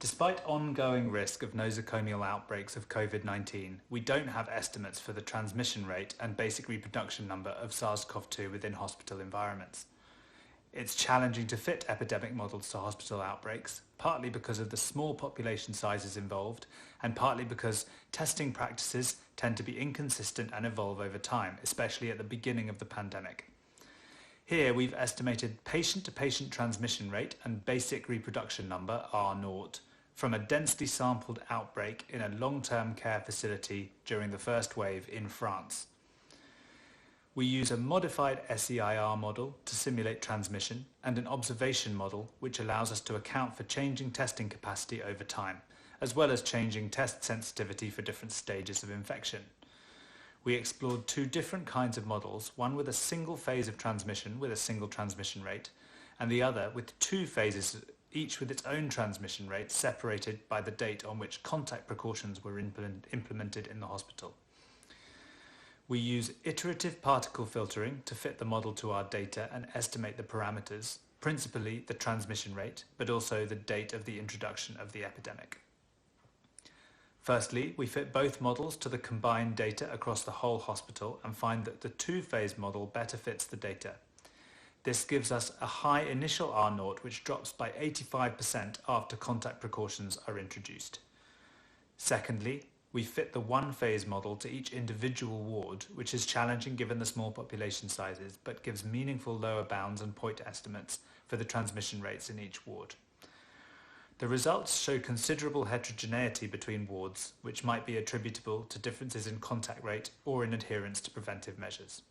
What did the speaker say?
Despite ongoing risk of nosocomial outbreaks of COVID-19, we don't have estimates for the transmission rate and basic reproduction number of SARS-CoV-2 within hospital environments. It's challenging to fit epidemic models to hospital outbreaks, partly because of the small population sizes involved, and partly because testing practices tend to be inconsistent and evolve over time, especially at the beginning of the pandemic. Here we've estimated patient-to-patient transmission rate and basic reproduction number, R0, from a densely sampled outbreak in a long-term care facility during the first wave in France. We use a modified SEIR model to simulate transmission and an observation model which allows us to account for changing testing capacity over time, as well as changing test sensitivity for different stages of infection. We explored two different kinds of models, one with a single phase of transmission with a single transmission rate, and the other with two phases, each with its own transmission rate separated by the date on which contact precautions were implemented in the hospital. We use iterative particle filtering to fit the model to our data and estimate the parameters, principally the transmission rate, but also the date of the introduction of the epidemic. Firstly, we fit both models to the combined data across the whole hospital and find that the two-phase model better fits the data. This gives us a high initial R0 which drops by 85% after contact precautions are introduced. Secondly, we fit the one-phase model to each individual ward, which is challenging given the small population sizes, but gives meaningful lower bounds and point estimates for the transmission rates in each ward. The results show considerable heterogeneity between wards, which might be attributable to differences in contact rate or in adherence to preventive measures.